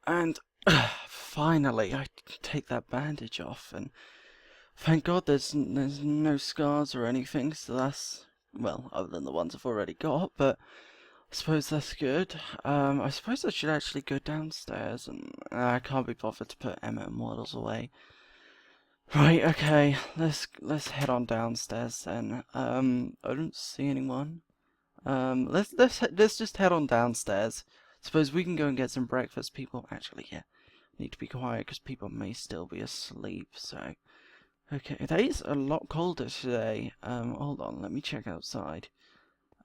And finally, I can take that bandage off, and thank God there's no scars or anything, so that's, well, other than the ones I've already got, but I suppose that's good. I suppose I should actually go downstairs, and I can't be bothered to put Emma and Waddles away. Right, okay, let's head on downstairs then. I don't see anyone. Let's just head on downstairs. Suppose we can go and get some breakfast. People actually, yeah, need to be quiet because people may still be asleep. So, okay, it is a lot colder today. Hold on, let me check outside.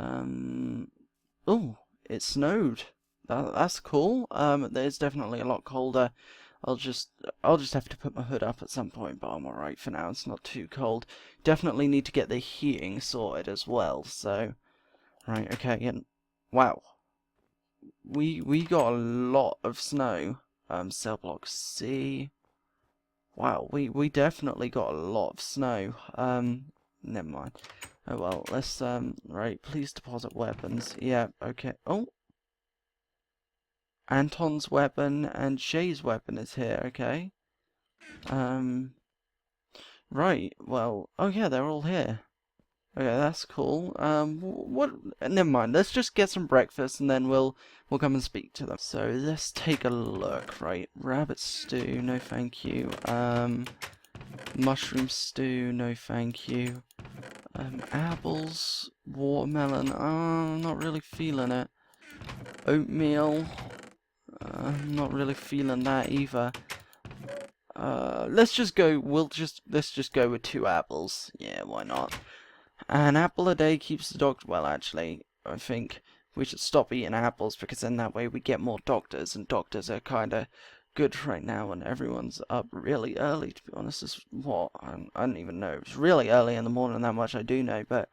Oh, it snowed. That's cool. It's definitely a lot colder. I'll just have to put my hood up at some point, but I'm alright for now. It's not too cold. Definitely need to get the heating sorted as well. So, right, okay, and wow, we got a lot of snow. Cell block C. Wow, we definitely got a lot of snow. Never mind. Oh well, let's right, please deposit weapons. Yeah, okay. Oh, Anton's weapon and Shay's weapon is here, okay. Um right, well, oh yeah, they're all here. Okay, that's cool. What? Never mind. Let's just get some breakfast, and then we'll come and speak to them. So let's take a look. Right, rabbit stew, no thank you. Mushroom stew, no thank you. Apples, watermelon. I'm not really feeling it. Oatmeal. Not really feeling that either. Let's just go. Let's just go with 2 apples. Yeah, why not? An apple a day keeps the doctor. Well, actually, I think we should stop eating apples because then that way we get more doctors, and doctors are kind of good right now, and everyone's up really early. To be honest, is what I don't even know. It's really early in the morning. That much I do know, but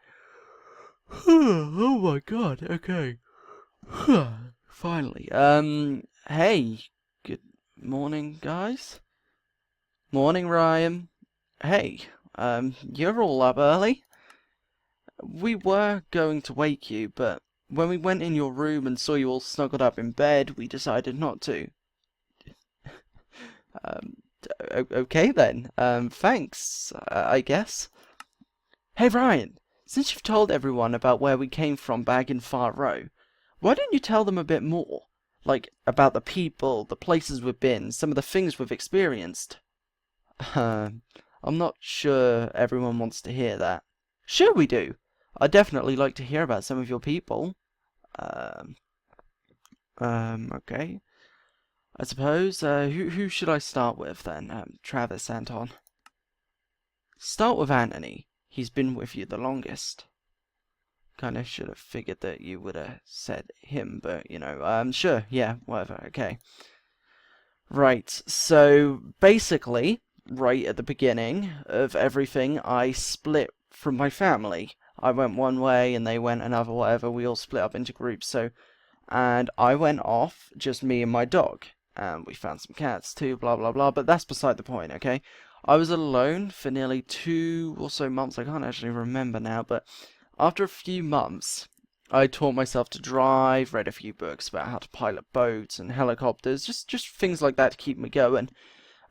oh my god. Okay. Finally. Hey. Good morning, guys. Morning, Ryan. Hey. You're all up early. We were going to wake you, but when we went in your room and saw you all snuggled up in bed, we decided not to. Um, okay then. Thanks, I guess. Hey Ryan, since you've told everyone about where we came from back in Far Row, why don't you tell them a bit more? Like, about the people, the places we've been, some of the things we've experienced. I'm not sure everyone wants to hear that. Sure we do. I'd definitely like to hear about some of your people. Um, okay. I suppose, who should I start with then? Travis, Anton. Start with Anthony. He's been with you the longest. Kinda should have figured that you would have said him, but, you know, sure, yeah, whatever, okay. Right, so, basically, right at the beginning of everything, I split from my family. I went one way and they went another, whatever, we all split up into groups, so, and I went off, just me and my dog. We found some cats too, blah blah blah, but that's beside the point, okay? I was alone for nearly 2 or so months, I can't actually remember now, but after a few months, I taught myself to drive, read a few books about how to pilot boats and helicopters, just things like that to keep me going.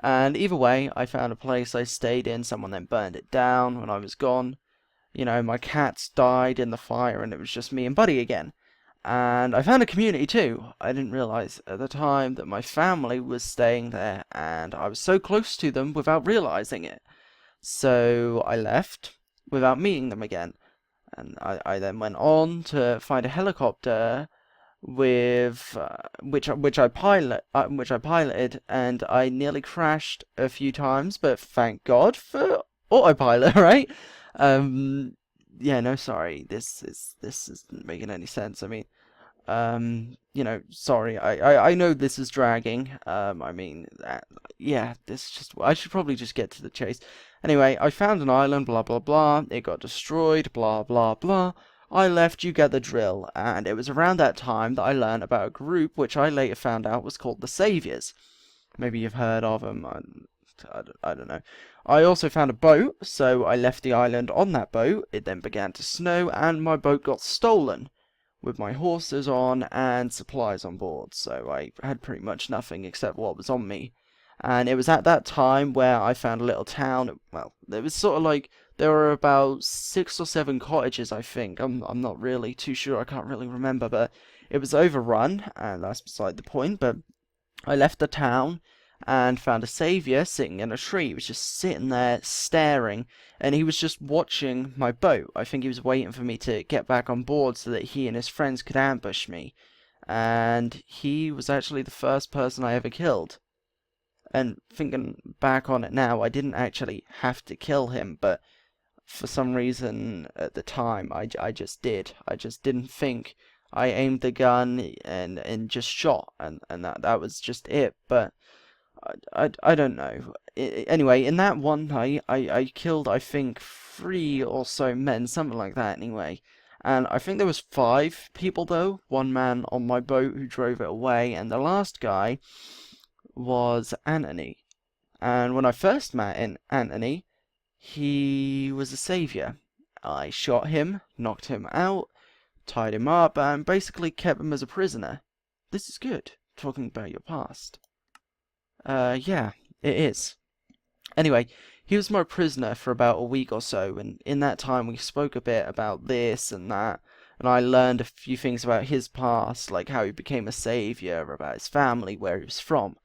And either way, I found a place I stayed in, someone then burned it down when I was gone. You know, my cats died in the fire and it was just me and Buddy again. And I found a community too. I didn't realize at the time that my family was staying there, and I was so close to them without realizing it. So I left without meeting them again. And I then went on to find a helicopter with which I piloted, and I nearly crashed a few times, but thank God for autopilot, right? Um, yeah, no, sorry, this isn't making any sense. I mean, you know, sorry, I know this is dragging. I mean, yeah, this just, I should probably just get to the chase. Anyway, I found an island, blah blah blah. It got destroyed, blah blah blah. I left, you get the drill, and it was around that time that I learned about a group which I later found out was called the Saviors. Maybe you've heard of them. I don't know. I also found a boat, so I left the island on that boat. It then began to snow, and my boat got stolen. with my horses on and supplies on board, so I had pretty much nothing except what was on me. And it was at that time where I found a little town. Well, it was sort of like there were about 6 or 7 cottages, I think. I'm not really too sure. I can't really remember, but it was overrun, and that's beside the point. But I left the town and found a saviour sitting in a tree. He was just sitting there staring, and he was just watching my boat. I think he was waiting for me to get back on board so that he and his friends could ambush me. And he was actually the first person I ever killed. And thinking back on it now, I didn't actually have to kill him, but for some reason at the time I just did. I just didn't think. I aimed the gun and just shot, and that was just it. But I don't know. Anyway, in that one night, I killed, I think, 3 or so men, something like that anyway. And I think there was 5 people, though. 1 man on my boat who drove it away, and the last guy was Anthony. And when I first met Anthony, he was a saviour. I shot him, knocked him out, tied him up, and basically kept him as a prisoner. This is good, talking about your past. Yeah, it is. Anyway, he was my prisoner for about a week or so, and in that time we spoke a bit about this and that, and I learned a few things about his past, like how he became a saviour, about his family, where he was from.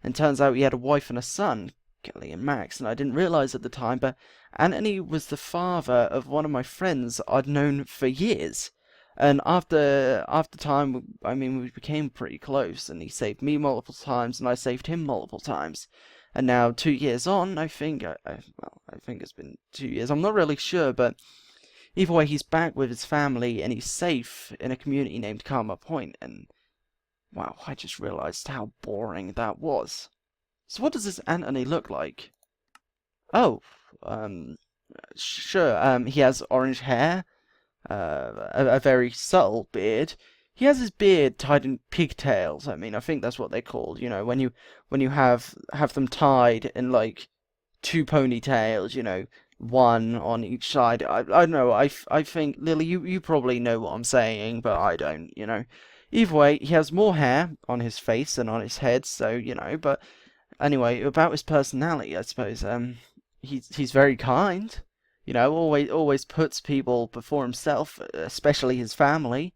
And turns out he had a wife and a son, Kelly and Max, and I didn't realise at the time, but Anthony was the father of one of my friends I'd known for years. And after time, I mean, we became pretty close, and he saved me multiple times, and I saved him multiple times. And now, 2 years on, I think, I think it's been 2 years, I'm not really sure, but either way, he's back with his family, and he's safe in a community named Karma Point, and wow, I just realised how boring that was. So what does this Anthony look like? Oh, sure, he has orange hair, a very subtle beard. He has his beard tied in pigtails. I mean, I think that's what they're called. You know, when you have them tied in like 2 ponytails. You know, one on each side. I don't know. I think Lily, you probably know what I'm saying, but I don't. You know. Either way, he has more hair on his face than on his head. So you know. But anyway, about his personality, I suppose. He's very kind. You know, always puts people before himself, especially his family.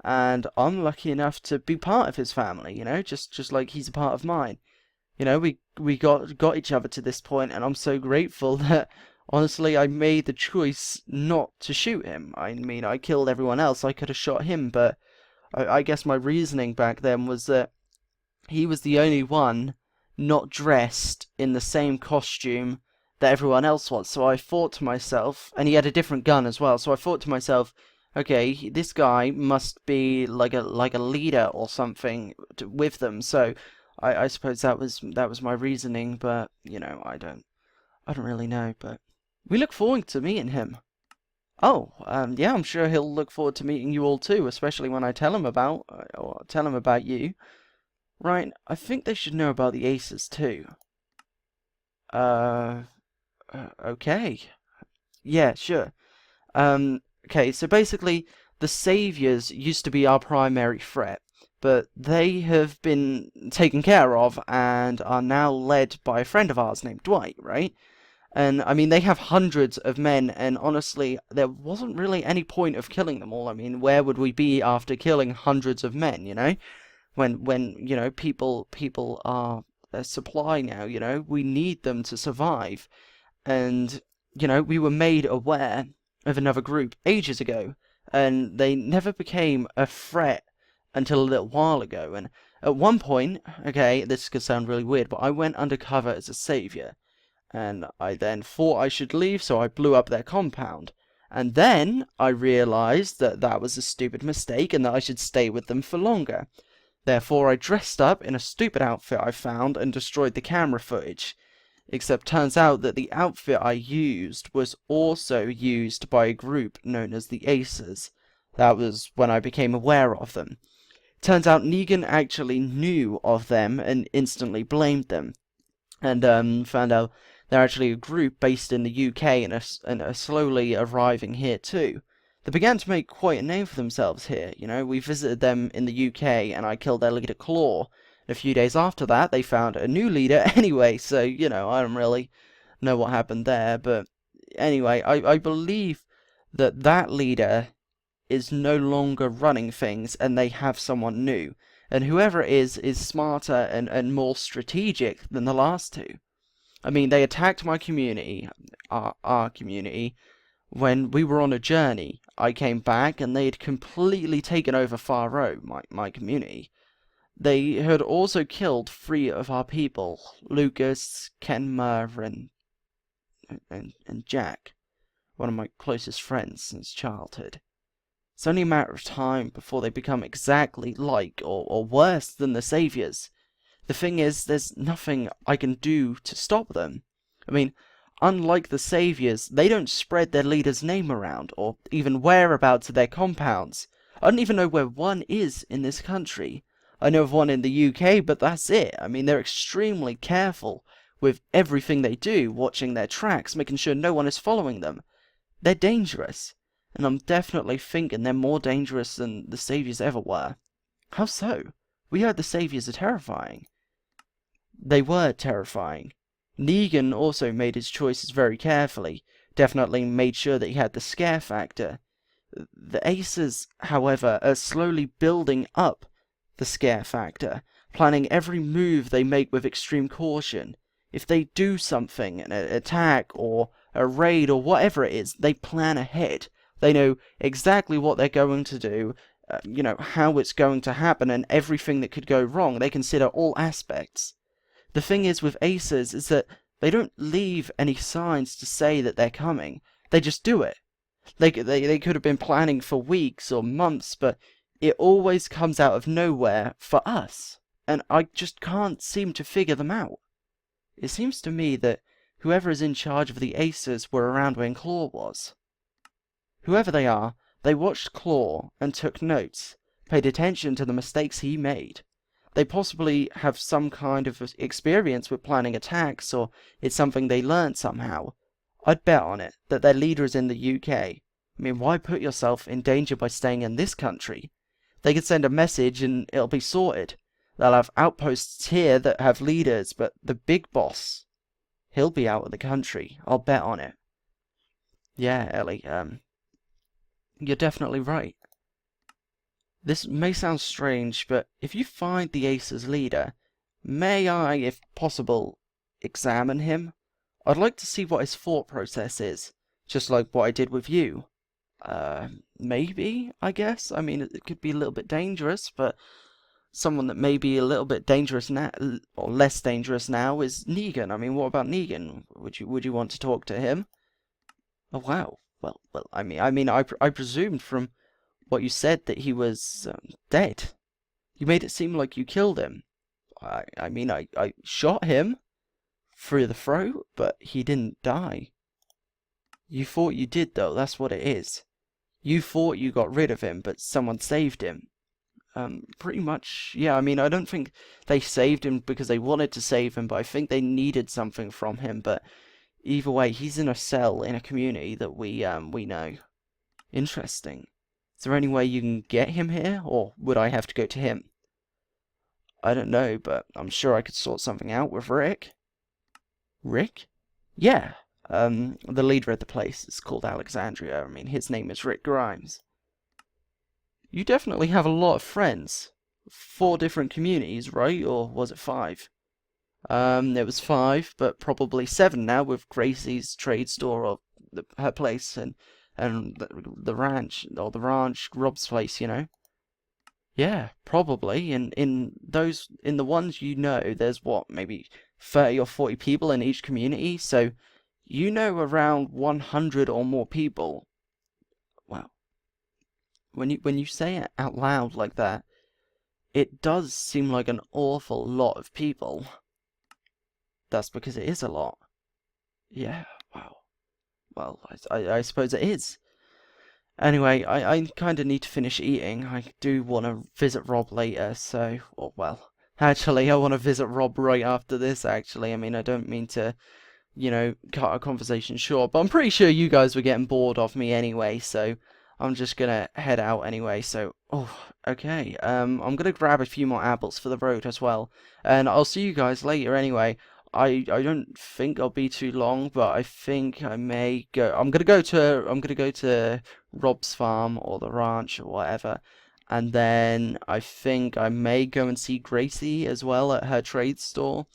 And I'm lucky enough to be part of his family. You know, just like he's a part of mine. You know, we got each other to this point, and I'm so grateful that honestly I made the choice not to shoot him. I mean, I killed everyone else. I could have shot him, but I guess my reasoning back then was that he was the only one not dressed in the same costume that everyone else was. So I thought to myself, and he had a different gun as well. So I thought to myself, okay, this guy must be like a leader or something with them. So I suppose that was my reasoning. But you know, I don't really know. But we look forward to meeting him. Oh, yeah, I'm sure he'll look forward to meeting you all too, especially when I tell him about or tell him about you. Right, I think they should know about the aces too. Uh, okay. Yeah, sure. Okay, so basically, the saviors used to be our primary threat, but they have been taken care of and are now led by a friend of ours named Dwight, right? And I mean, they have hundreds of men, and honestly, there wasn't really any point of killing them all. I mean, where would we be after killing hundreds of men, you know? When you know, people are a supply now, you know, we need them to survive. And, you know, we were made aware of another group ages ago, and they never became a threat until a little while ago. And at one point, okay, this could sound really weird, but I went undercover as a savior. And I then thought I should leave, so I blew up their compound. And then I realized that that was a stupid mistake and that I should stay with them for longer. Therefore, I dressed up in a stupid outfit I found and destroyed the camera footage. Except turns out that the outfit I used was also used by a group known as the Aces. That was when I became aware of them. Turns out Negan actually knew of them and instantly blamed them. And found out they're actually a group based in the UK and are slowly arriving here too. They began to make quite a name for themselves here. You know, we visited them in the UK, and I killed their leader, Claw. And a few days after that, they found a new leader anyway, so, you know, I don't really know what happened there. But anyway, I believe that that leader is no longer running things, and they have someone new. And whoever it is smarter and more strategic than the last two. I mean, they attacked my community, our community, when we were on a journey. I came back and they had completely taken over Far Row, my community. They had also killed 3 of our people, Lucas, Kenma, and Jack, one of my closest friends since childhood. It's only a matter of time before they become exactly like or worse than the Saviors. The thing is, there's nothing I can do to stop them. I mean, unlike the Saviors, they don't spread their leader's name around, or even whereabouts of their compounds. I don't even know where one is in this country. I know of one in the UK, but that's it. I mean, they're extremely careful with everything they do, watching their tracks, making sure no one is following them. They're dangerous, and I'm definitely thinking they're more dangerous than the Saviors ever were. How so? We heard the Saviors are terrifying. They were terrifying. Negan also made his choices very carefully, definitely made sure that he had the scare factor. The Aces, however, are slowly building up the scare factor, planning every move they make with extreme caution. If they do something, an attack or a raid or whatever it is, they plan ahead. They know exactly what they're going to do, you know, how it's going to happen, and everything that could go wrong. They consider all aspects. The thing is with Aces is that they don't leave any signs to say that they're coming. They just do it. They could have been planning for weeks or months, but it always comes out of nowhere for us. And I just can't seem to figure them out. It seems to me that whoever is in charge of the Aces were around when Claw was. Whoever they are, they watched Claw and took notes, paid attention to the mistakes he made. They possibly have some kind of experience with planning attacks, or it's something they learned somehow. I'd bet on it that their leader is in the UK. I mean, why put yourself in danger by staying in this country? They could send a message and it'll be sorted. They'll have outposts here that have leaders, but the big boss, he'll be out of the country. I'll bet on it. Yeah, Ellie, you're definitely right. This may sound strange, but if you find the Aces leader, may I, if possible, examine him? I'd like to see what his thought process is, just like what I did with you. Maybe, I guess. I mean, it could be a little bit dangerous, but someone that may be a little bit dangerous now, or less dangerous now, is Negan. I mean, what about Negan? Would you want to talk to him? Oh, wow. Well, I presumed from what you said that he was dead. You made it seem like you killed him. I shot him through the throat, but he didn't die. You thought you did, though. That's what it is. You thought you got rid of him, but someone saved him. Pretty much, yeah. I mean, I don't think they saved him because they wanted to save him, but I think they needed something from him. But either way, he's in a cell in a community that we know. Interesting. Is there any way you can get him here, or would I have to go to him? I don't know, but I'm sure I could sort something out with Rick. Rick? Yeah. The leader of the place is called Alexandria. I mean, his name is Rick Grimes. You definitely have a lot of friends. 4 different communities, right? Or was it 5? It was 5, but probably 7 now with Gracie's trade store, or her place, and the ranch, or the ranch, Rob's place, you know? Yeah, probably. In the ones you know, there's what, maybe 30 or 40 people in each community, so you know around 100 or more people. Wow. When you say it out loud like that, it does seem like an awful lot of people. That's because it is a lot. Yeah, wow. Well, I suppose it is. Anyway, I kind of need to finish eating. I do want to visit Rob later, so... well, actually, I want to visit Rob right after this, actually. I mean, I don't mean to, you know, cut our conversation short, but I'm pretty sure you guys were getting bored of me anyway, so I'm just gonna head out anyway. So, oh, okay. I'm gonna grab a few more apples for the road as well, and I'll see you guys later anyway. I don't think I'll be too long, but I think I may go. I'm gonna go to Rob's farm or the ranch or whatever, and then I think I may go and see Gracie as well at her trade store,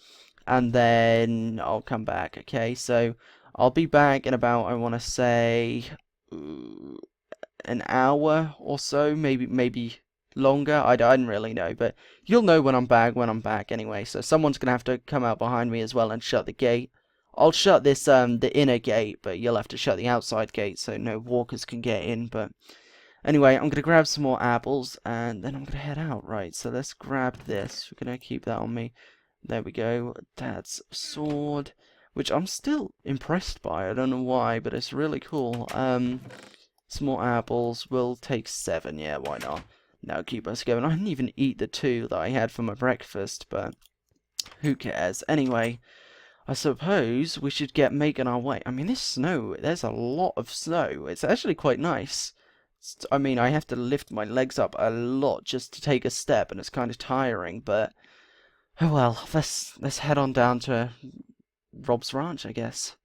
and then I'll come back. Okay, so I'll be back in about, I want to say, an hour or so, maybe longer. I don't really know, but you'll know when I'm back anyway. So someone's gonna have to come out behind me as well and shut the gate. I'll shut this the inner gate, but you'll have to shut the outside gate so no walkers can get in. But anyway, I'm gonna grab some more apples and then I'm gonna head out. Right, so let's grab this. We're gonna keep that on me. There we go. That's a sword, which I'm still impressed by. I don't know why, but it's really cool. Some more apples. We'll take 7. Yeah, why not? That'll keep us going. I didn't even eat the 2 that I had for my breakfast, but who cares? Anyway, I suppose we should get making our way. I mean, this snow, there's a lot of snow. It's actually quite nice. I mean, I have to lift my legs up a lot just to take a step, and it's kind of tiring, but oh well, let's head on down to Rob's ranch, I guess.